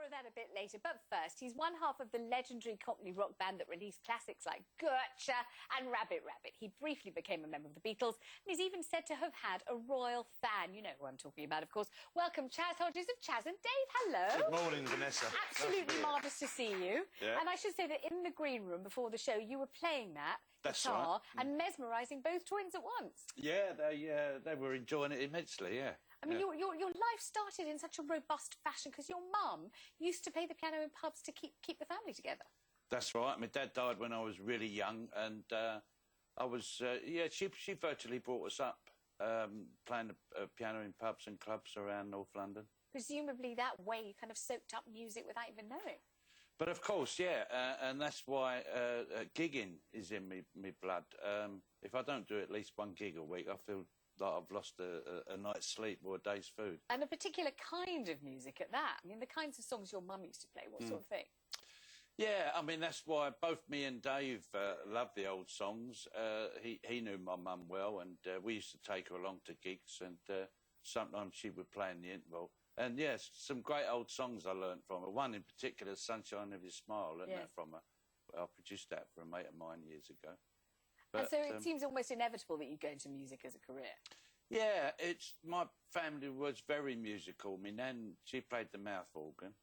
of that a bit later, but first, he's one half of the legendary Cockney rock band that released classics like Gertcha and Rabbit Rabbit. He briefly became a member of the Beatles, and he's even said to have had a royal fan. You know who I'm talking about, of course. Welcome, Chaz Hodges of Chaz and Dave. Hello. Good morning, Vanessa. Absolutely marvellous to see you. Yeah. And I should say that in the green room before the show, you were playing that guitar and mesmerising both twins at once. Yeah, they were enjoying it immensely, yeah. I mean, your life started in such a robust fashion because your mum used to play the piano in pubs to keep the family together. That's right. My dad died when I was really young, and I was, she virtually brought us up playing the piano in pubs and clubs around North London. Presumably that way you kind of soaked up music without even knowing. But of course, yeah, and that's why gigging is in me blood. If I don't do at least one gig a week, I feel like I've lost a night's sleep or a day's food. And a particular kind of music at that. I mean, the kinds of songs your mum used to play, what sort of thing? Yeah, I mean, that's why both me and Dave love the old songs. He knew my mum well, and we used to take her along to gigs, and sometimes she would play in the interval. And yes, some great old songs I learnt from her. One in particular, Sunshine of Your Smile, learnt that from her. I produced that for a mate of mine years ago. But, and so it seems almost inevitable that you go into music as a career. Yeah, my family was very musical. My nan, she played the mouth organ,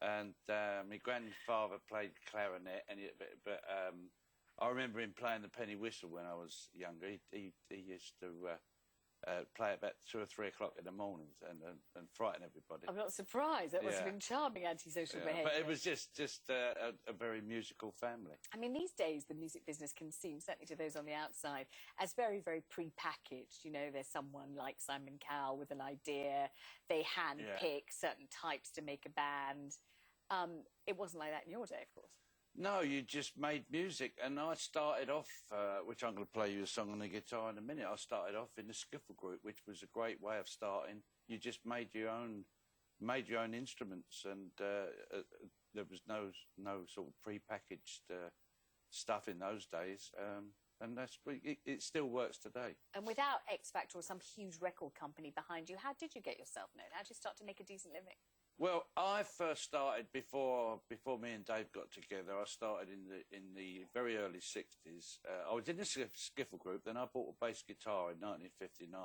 and my grandfather played clarinet. But I remember him playing the penny whistle when I was younger. He used to play about 2 or 3 o'clock in the mornings and frighten everybody. I'm not surprised. That must have been charming antisocial behaviour. But it was just a very musical family. I mean, these days the music business can seem, certainly to those on the outside, as very, very pre-packaged. You know, there's someone like Simon Cowell with an idea. They hand-pick certain types to make a band. It wasn't like that in your day, of course. No, you just made music, and I started off, which I'm going to play you a song on the guitar in a minute. I started off in the skiffle group, which was a great way of starting. You just made your own instruments, and there was no sort of pre-packaged stuff in those days, and it still works today. And without X Factor or some huge record company behind you, how did you get yourself known? How did you start to make a decent living? Well, I first started before me and Dave got together. I started in the very early 60s. I was in a skiffle group, then I bought a bass guitar in 1959.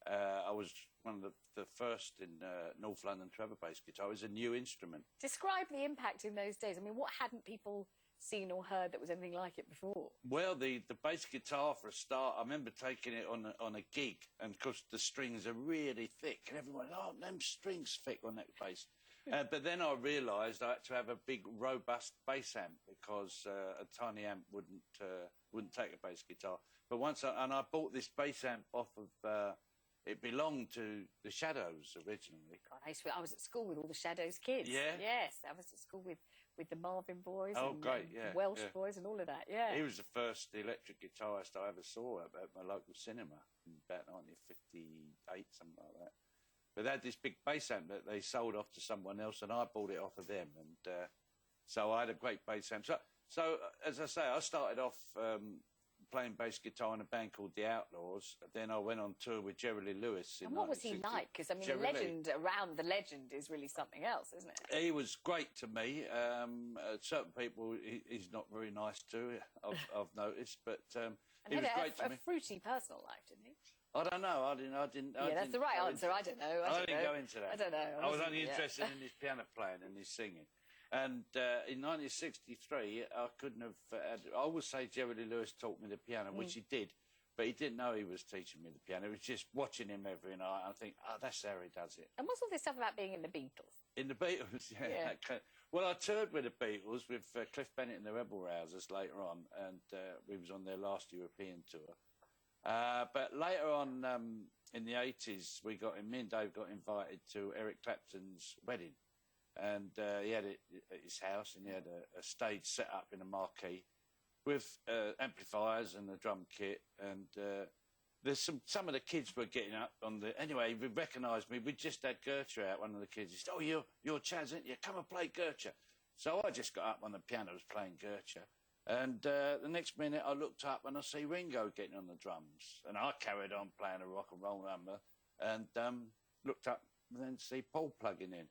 I was one of the first in North London to have a bass guitar. It was a new instrument. Describe the impact in those days. I mean, what hadn't people seen or heard that was anything like it before? Well, the bass guitar, for a start, I remember taking it on a gig, and of course the strings are really thick, and everyone, oh, them strings thick on that bass. But then I realised I had to have a big, robust bass amp, because a tiny amp wouldn't take a bass guitar. But I bought this bass amp off of. It belonged to the Shadows originally. God, I was at school with all the Shadows kids. Yeah? Yes, I was at school with the Marvin boys and Welsh boys and all of that, He was the first electric guitarist I ever saw at my local cinema in about 1958, something like that. But they had this big bass amp that they sold off to someone else, and I bought it off of them. And so I had a great bass amp. So as I say, I started off playing bass guitar in a band called The Outlaws. Then I went on tour with Jerry Lee Lewis. And what was he like? Because, I mean, the legend around the legend is really something else, isn't it? He was great to me. Certain people he's not very nice to, I've noticed. But he was great to me. A fruity personal life, didn't he? I don't know. I didn't. That's the right answer. I don't know. I didn't go into that. I don't know. I was only interested in his piano playing and his singing. And in 1963, I couldn't have. I always say Jerry Lee Lewis taught me the piano, which he did, but he didn't know he was teaching me the piano. It was just watching him every night. I think, oh, that's how he does it. And what's all this stuff about being in the Beatles? In the Beatles, yeah. Well, I toured with the Beatles with Cliff Bennett and the Rebel Rousers later on, and we was on their last European tour. But later on, in the 80s, me and Dave got invited to Eric Clapton's wedding. And he had it at his house, and he had a stage set up in a marquee with amplifiers and a drum kit. And there's some of the kids were getting up on the. Anyway, he recognised me. We just had Gertcha out. One of the kids. He said, "Oh, you're Chaz, aren't you? Come and play Gertcha." So I just got up on the piano, was playing Gertcha. And the next minute, I looked up and I see Ringo getting on the drums, and I carried on playing a rock and roll number, and looked up and then see Paul plugging in.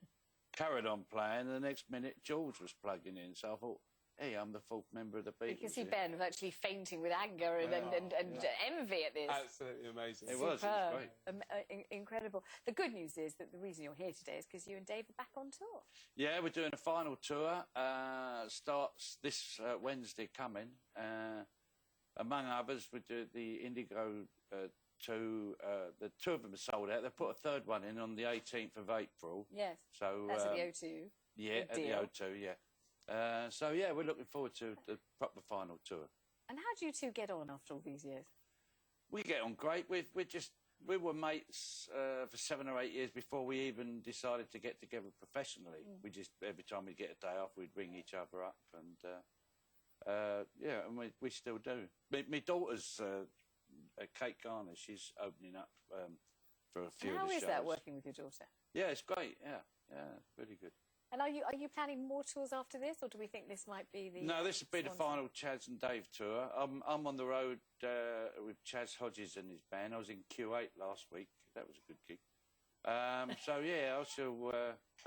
carried on playing. The next minute, George was plugging in. So I thought, hey, I'm the fourth member of the Beatles. You can see Ben virtually fainting with anger and envy at this. Absolutely amazing. It was great. Incredible. The good news is that the reason you're here today is because you and Dave are back on tour. Yeah, we're doing a final tour. Starts this Wednesday coming. Among others, we do the Indigo 2. The two of them are sold out. They put a third one in on the 18th of April. Yes. So that's at the O2. Yeah, at the O2. Yeah. So yeah, we're looking forward to the proper final tour. And how do you two get on after all these years? We get on great. We were mates for 7 or 8 years before we even decided to get together professionally. We just, every time we get a day off, we'd ring each other up, and yeah, and we still do. My daughter's Kate Garner. She's opening up for a few of the shows. How is that working with your daughter? Yeah, it's great. Yeah, really good. And are you planning more tours after this, or do we think this might be the... No, this will be the final Chaz and Dave tour. I'm on the road with Chaz Hodges and his band. I was in Q8 last week. That was a good gig. So yeah, I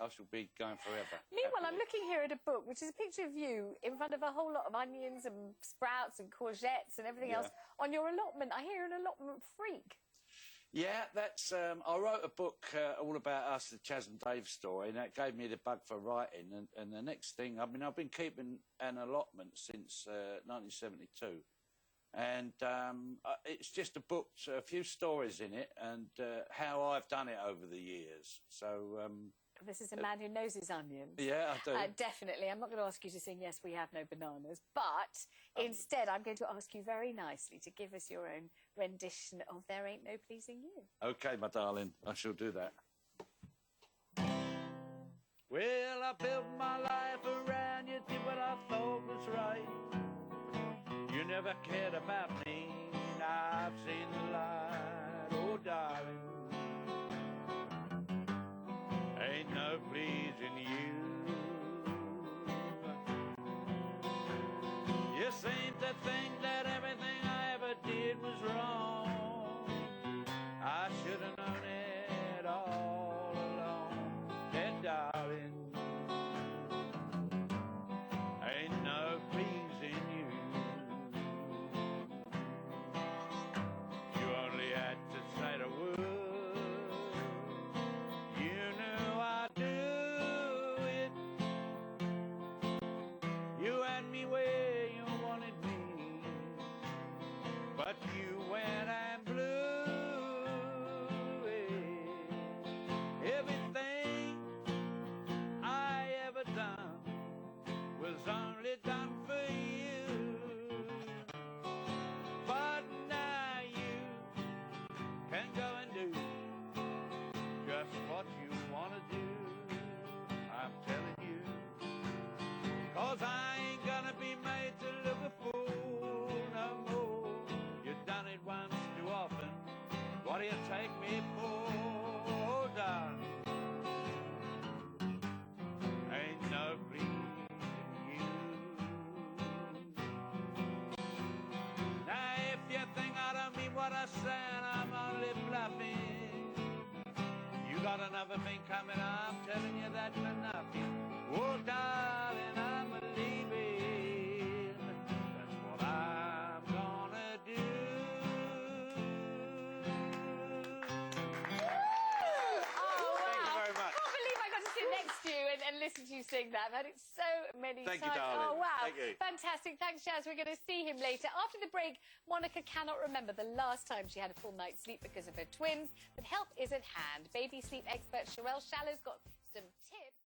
shall be going forever. Meanwhile, I'm looking here at a book, which is a picture of you in front of a whole lot of onions and sprouts and courgettes and everything else on your allotment. I hear you're an allotment freak. Yeah, that's. I wrote a book all about us, the Chaz and Dave story, and that gave me the bug for writing. And the next thing, I mean, I've been keeping an allotment since 1972, and it's just a book, a few stories in it, and how I've done it over the years. So. This is a man who knows his onions. Yeah, I do. Definitely. I'm not going to ask you to sing Yes, We Have No Bananas, but instead I'm going to ask you very nicely to give us your own rendition of There Ain't No Pleasing You. OK, my darling, I shall do that. Well, I built my life around you, did what I thought was right. You never cared about me, I've seen the light, oh, darling. Ain't no pleasing you. You seem to think that everything I ever did was wrong. I should have known it all along. Yeah, darling, ain't no pleasing you. You only had to say the word. But you went and blew it. Everything I ever done was only done for you. But now you can go and do just what you want to do. I'm telling you, 'cause I ain't gonna be made to look a fool no more. Once too often, what do you take me for, oh, darling? Ain't no pleasing you. Now, if you think I don't mean what I say and I'm only bluffing, you got another thing coming, I'm telling you that for nothing. Oh, darling, I'm leaving. That's what I'm gonna do. And listen to you sing that. I've heard it so many times. Thank you, darling. Oh, wow. Thank you. Fantastic. Thanks, Chaz. We're going to see him later. After the break, Monica cannot remember the last time she had a full night's sleep because of her twins, but help is at hand. Baby sleep expert Sherelle Shallow's got some tips.